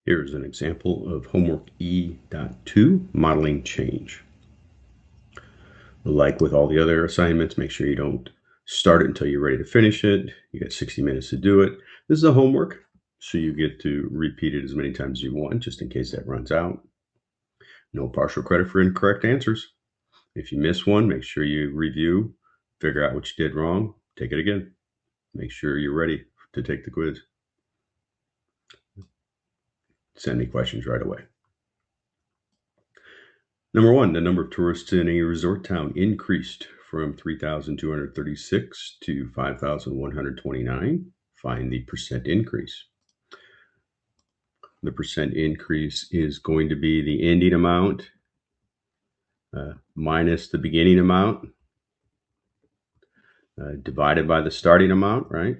Here's an example of homework E.2, modeling change. Like with all the other assignments, make sure you don't start it until you're ready to finish it. You got 60 minutes to do it. This is a homework, so you get to repeat it as many times as you want, just in case that runs out. No partial credit for incorrect answers. If you miss one, make sure you review, figure out what you did wrong, take it again. Make sure you're ready to take the quiz. Send me questions right away. Number one, the number of tourists in a resort town increased from 3,236 to 5,129. Find the percent increase. The percent increase is going to be the ending amount minus the beginning amount divided by the starting amount, right?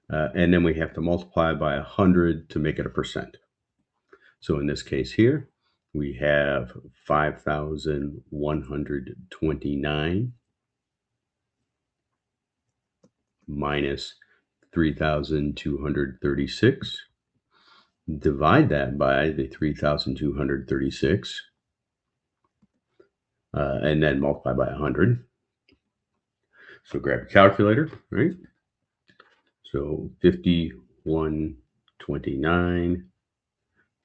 And then we have to multiply by 100 to make it a percent. So in this case here, we have 5,129 minus 3,236. Divide that by the 3,236, and then multiply by 100. So grab your calculator, right? So 5129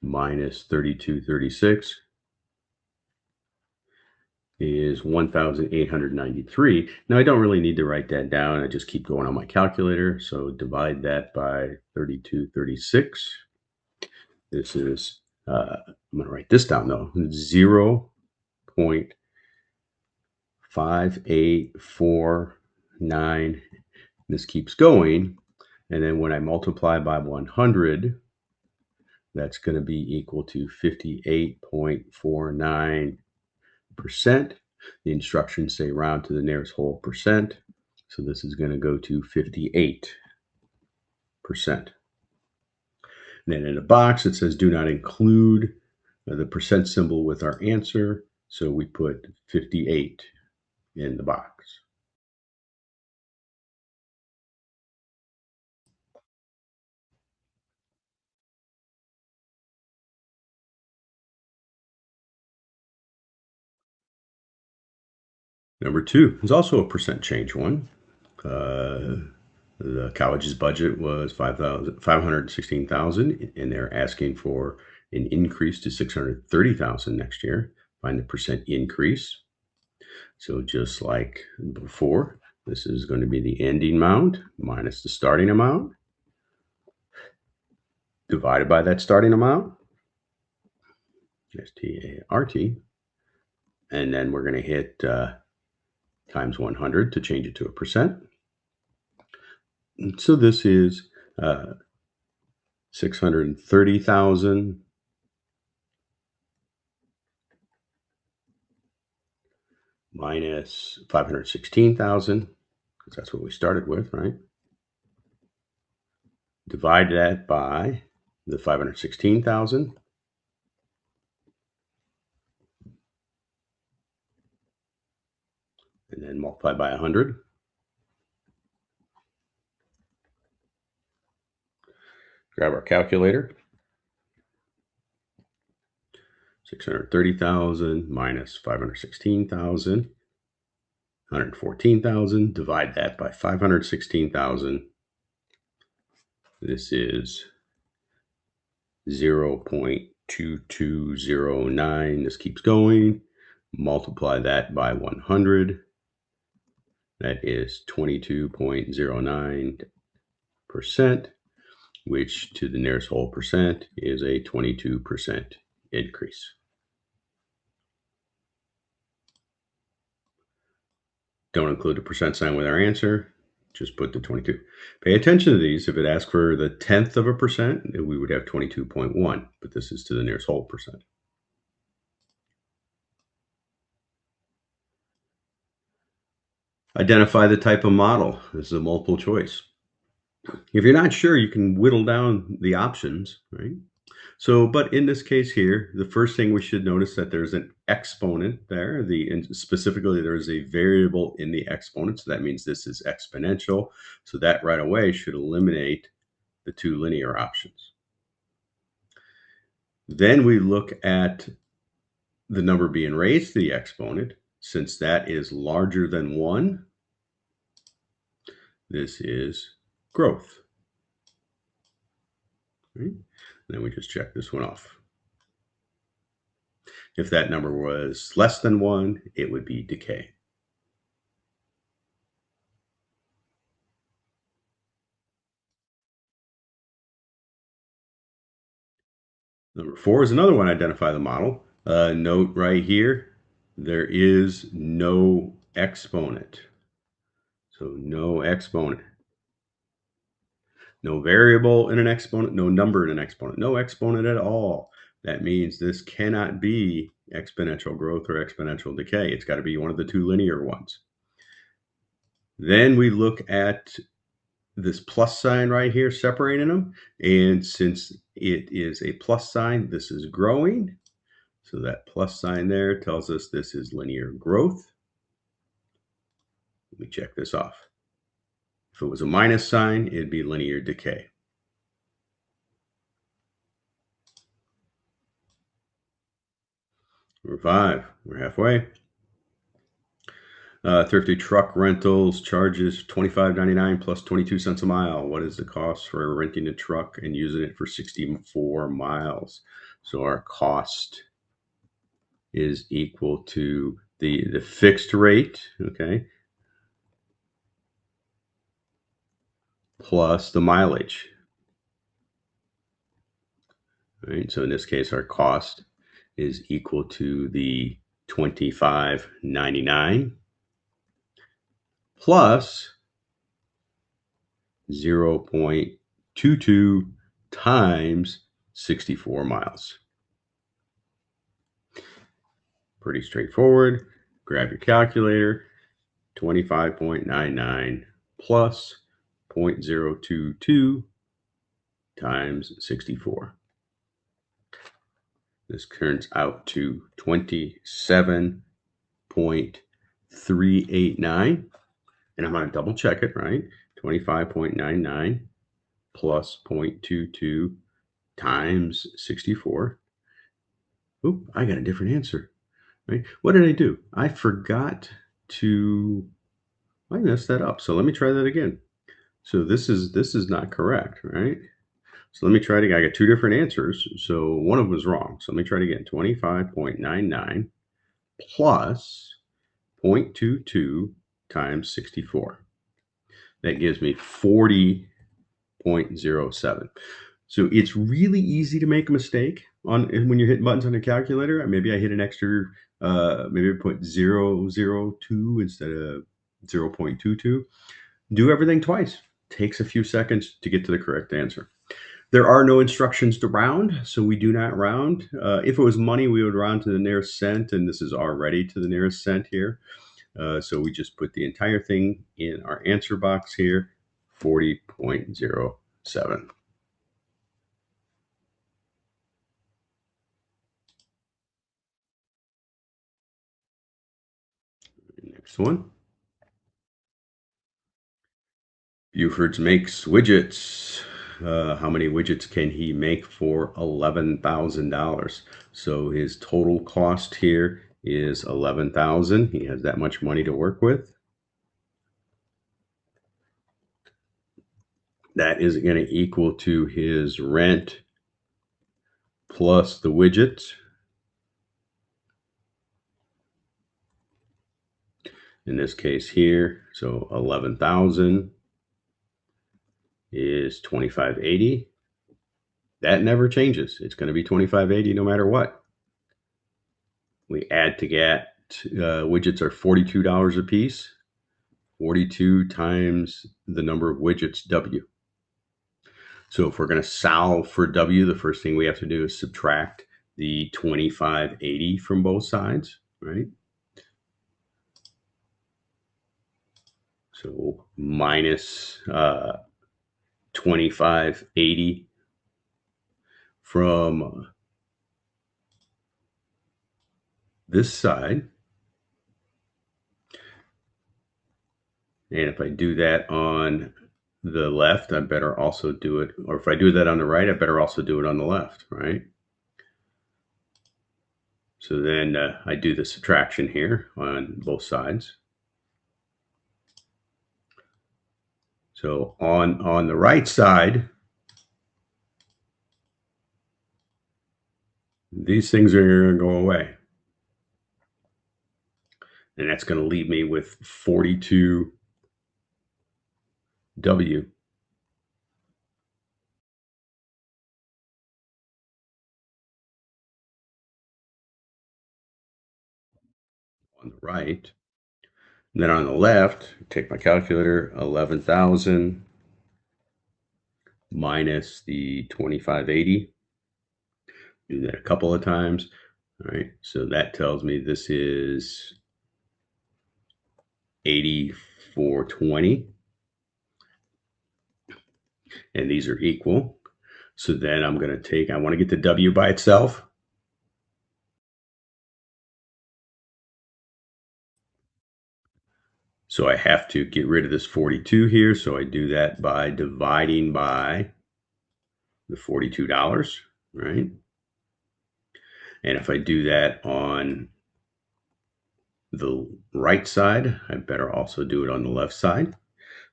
minus 3236 is 1,893. Now I don't really need to write that down. I just keep going on my calculator. So divide that by 3236. This is, I'm going to write this down though, 0.5849. This keeps going. And then when I multiply by 100, that's going to be equal to 58.49%. The instructions say round to the nearest whole percent. So this is going to go to 58%. And then in a box, it says do not include the percent symbol with our answer. So we put 58 in the box. Number two is also a percent change one. The college's budget was $516,000, and they're asking for an increase to $630,000 next year. Find the percent increase. So just like before, this is going to be the ending amount minus the starting amount divided by that starting amount, S-T-A-R-T, and then we're going to hit times 100 to change it to a percent. So this is 630,000 minus 516,000, because that's what we started with, right? Divide that by the 516,000. And then multiply by 100. Grab our calculator. 630,000 minus 516,000, 114,000. Divide that by 516,000. This is 0.2209. This keeps going. Multiply that by 100. That is 22.09%, which to the nearest whole percent is a 22% increase. Don't include the percent sign with our answer. Just put the 22. Pay attention to these. If it asks for the 1/10 of a percent, we would have 22.1, but this is to the nearest whole percent. Identify the type of model. This is a multiple choice. If you're not sure, you can whittle down the options, right? So, but in this case here, the first thing we should notice that there's an exponent there. And specifically, there is a variable in the exponent. So that means this is exponential. So that right away should eliminate the two linear options. Then we look at the number being raised to the exponent. Since that is larger than 1, this is growth. Right? Then we just check this one off. If that number was less than 1, it would be decay. Number 4 is another one, identify the model. Note right here, there is no exponent. So no exponent. No variable in an exponent, no number in an exponent, no exponent at all. That means this cannot be exponential growth or exponential decay. It's got to be one of the two linear ones. Then we look at this plus sign right here separating them. And since it is a plus sign, this is growing. So that plus sign there tells us this is linear growth. Let me check this off. If it was a minus sign, it'd be linear decay. Number 5, we're halfway. Thrifty truck rentals charges $25.99 plus 22 cents a mile. What is the cost for renting a truck and using it for 64 miles? So our cost is equal to the fixed rate, okay, plus the mileage. Right? So in this case, our cost is equal to the $25.99 plus 0.22 times 64 miles. Pretty straightforward. Grab your calculator. 25.99 plus 0.022 times 64. This turns out to 27.389. And I'm going to double check it, right? 25.99 plus 0.22 times 64. Oop, I got a different answer. Right? What did I do? I forgot to, I messed that up. So let me try that again. So this is not correct, right? So let me try it again. I got two different answers. So one of them was wrong. So let me try it again. 25.99 plus 0.22 times 64. That gives me 40.07. So it's really easy to make a mistake on when you're hitting buttons on the calculator. Maybe I hit an extra, maybe I put 0.002 instead of 0.22. Do everything twice. Takes a few seconds to get to the correct answer. There are no instructions to round, so we do not round. If it was money, we would round to the nearest cent, and this is already to the nearest cent here. So we just put the entire thing in our answer box here, 40.07. Next one. Buford's makes widgets. How many widgets can he make for $11,000? So his total cost here is $11,000. He has that much money to work with. That is going to equal to his rent plus the widget. In this case here, so 11,000 is 2580. That never changes. It's going to be 2580 no matter what. We add to get widgets are $42 a piece. 42 times the number of widgets, W. So if we're going to solve for W, the first thing we have to do is subtract the 2580 from both sides, right? So minus 2580 from this side. And if I do that on the left, I better also do it, or if I do that on the right, I better also do it on the left, right? So then I do the subtraction here on both sides. So on the right side, these things are going to go away. And that's going to leave me with 42W. On the right. And then on the left, take my calculator, 11,000 minus the 2580. Do that a couple of times. All right, so that tells me this is 8420, and these are equal. So then I'm going to take, I want to get the W by itself. So I have to get rid of this 42 here. So I do that by dividing by the $42, right? And if I do that on the right side, I better also do it on the left side.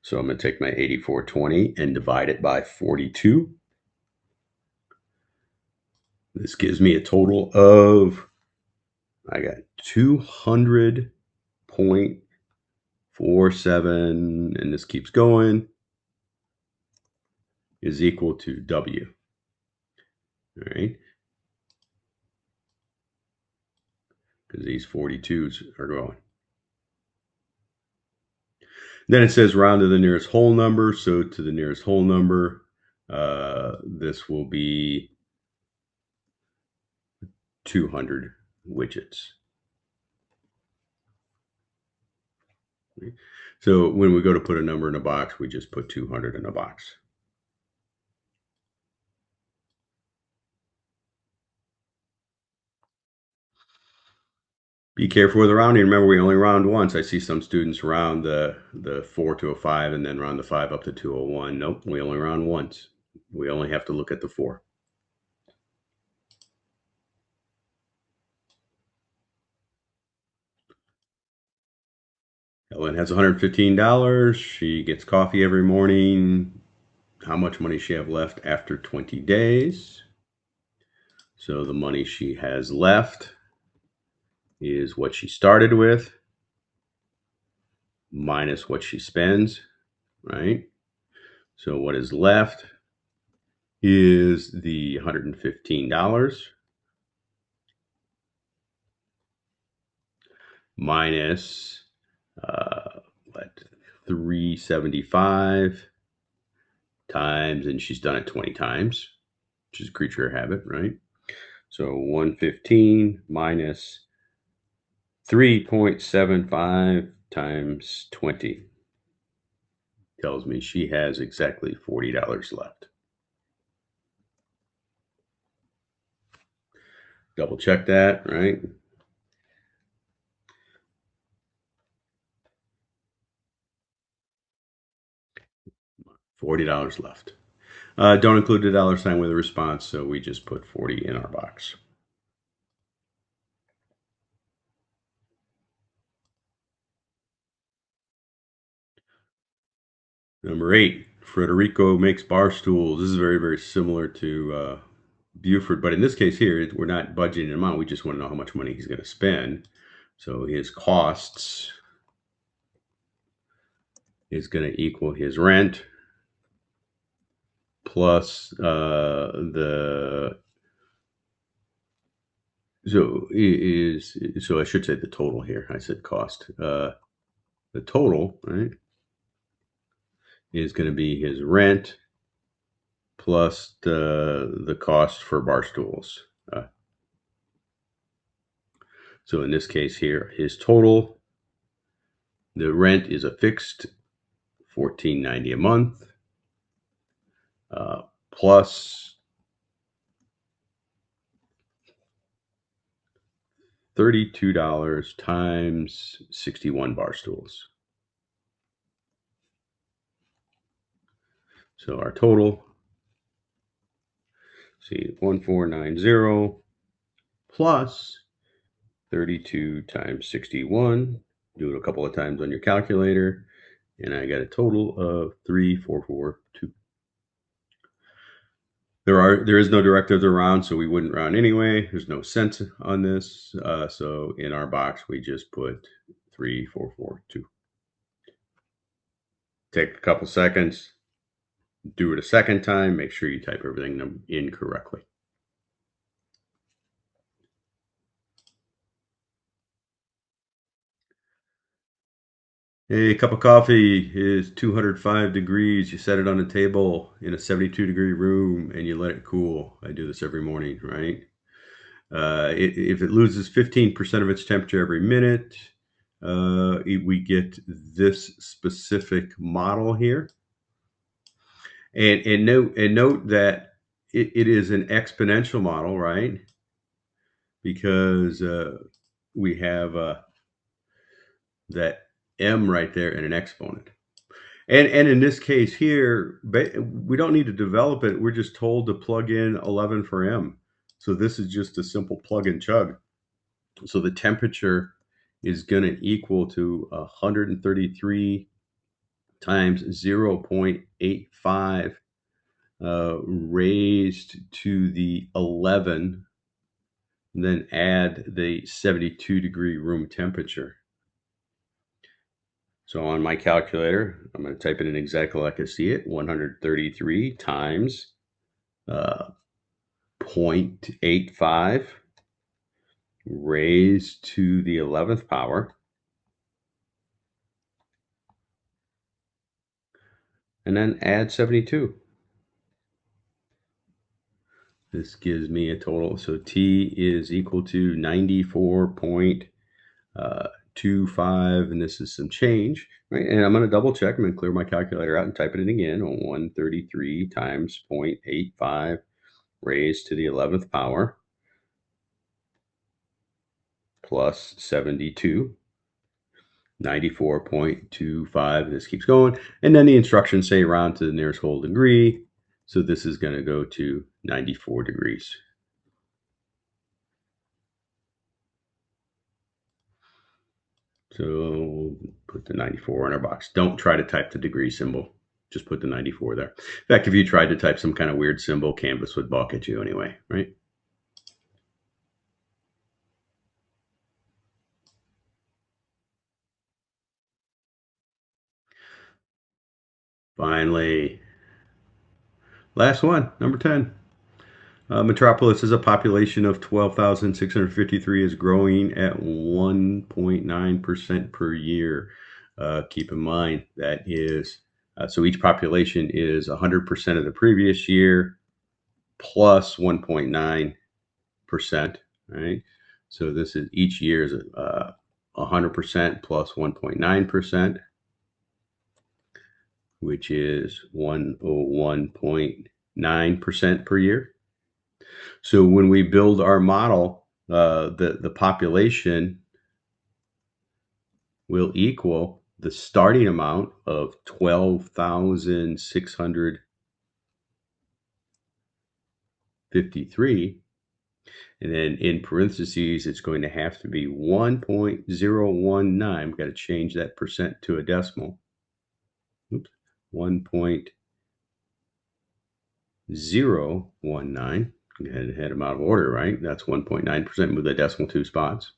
So I'm going to take my 8420 and divide it by 42. This gives me a total of, I got 200.47, and this keeps going, is equal to W. All right. Because these 42s are going. Then it says round to the nearest whole number. So to the nearest whole number, this will be 200 widgets. So when we go to put a number in a box, we just put 200 in a box. Be careful with the rounding. Remember, we only round once. I see some students round the 4 to a 5 and then round the 5 up to 201. Nope, we only round once. We only have to look at the 4. Ellen has $115. She gets coffee every morning. How much money does she have left after 20 days? So the money she has left is what she started with minus what she spends, right? So what is left is the $115 minus what, 375 times, and she's done it 20 times, which is a creature of habit, right? So 115 minus 3.75 times 20 tells me she has exactly $40 left. Double check that, right? $40 left. Don't include the dollar sign with a response, so we just put 40 in our box. Number 8, Frederico makes bar stools. This is very, very similar to Buford, but in this case here, we're not budgeting an amount. We just want to know how much money he's going to spend. So his costs is going to equal his rent plus the, so I should say the total here. I said cost. The total, right, is going to be his rent plus the cost for bar stools. So in this case here, his total, the rent is a fixed $14.90 a month, plus $32 times 61 bar stools. So our total, see, 1490 plus 32 times 61. Do it a couple of times on your calculator, and I got a total of 3442. There is no directives around, so we wouldn't round anyway. There's no cent on this, so in our box we just put 3442. Take a couple seconds, do it a second time. Make sure you type everything in correctly. A cup of coffee is 205 degrees. You set it on a table in a 72-degree room and you let it cool. I do this every morning, right? If it loses 15% of its temperature every minute, we get this specific model here. And note that it is an exponential model, right? Because we have that m right there and an exponent. And in this case here, we don't need to develop it. We're just told to plug in 11 for m. So this is just a simple plug and chug. So the temperature is going to equal to 133 times 0.85 raised to the 11, and then add the 72-degree room temperature. So on my calculator, I'm going to type it in exactly like I see it. 133 times 0.85 raised to the 11th power. And then add 72. This gives me a total. So T is equal to 94.25, and this is some change, right? And I'm going to double check. I'm going to clear my calculator out and type it in again. 133 times 0.85 raised to the 11th power plus 72. 94.25. This keeps going. And then the instructions say round to the nearest whole degree. So this is going to go to 94 degrees. So put the 94 in our box. Don't try to type the degree symbol. Just put the 94 there. In fact, if you tried to type some kind of weird symbol, Canvas would balk at you anyway, right? Finally, last one, number 10. Metropolis has a population of 12,653, is growing at 1.9% per year. Keep in mind that is, so each population is 100% of the previous year plus 1.9%, right? So this is each year is 100% plus 1.9%, which is 101.9% per year. So when we build our model, the population will equal the starting amount of 12,653. And then in parentheses, it's going to have to be 1.019. We've got to change that percent to a decimal. Oops. 1.019. Had them out of order, right? That's 1.9%. Move the decimal 2 spots.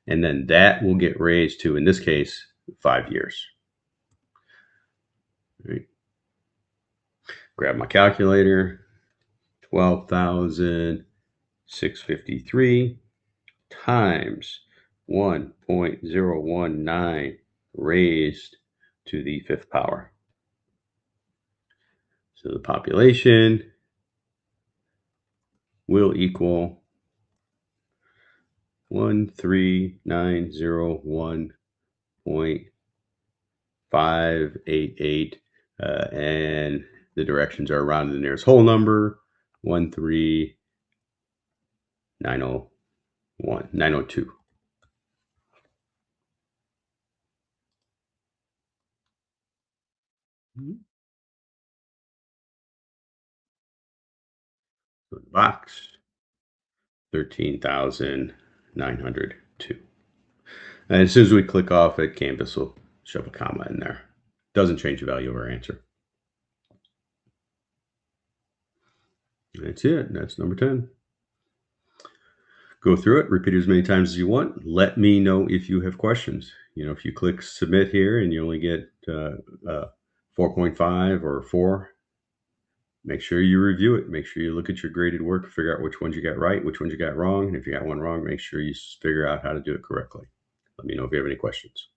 And then that will get raised to, in this case, 5 years. All right. Grab my calculator. 12,653 times 1.019 raised to the 5th power. So the population will equal 13901.588, and the directions are around the nearest whole number, 13902. So the box, 13,900. 2. And as soon as we click off it, Canvas will shove a comma in there. Doesn't change the value of our answer. That's it. That's number 10. Go through it, repeat it as many times as you want. Let me know if you have questions. If you click submit here and you only get 4.5 or 4, make sure you review it. Make sure you look at your graded work, figure out which ones you got right, which ones you got wrong. And if you got one wrong, make sure you figure out how to do it correctly. Let me know if you have any questions.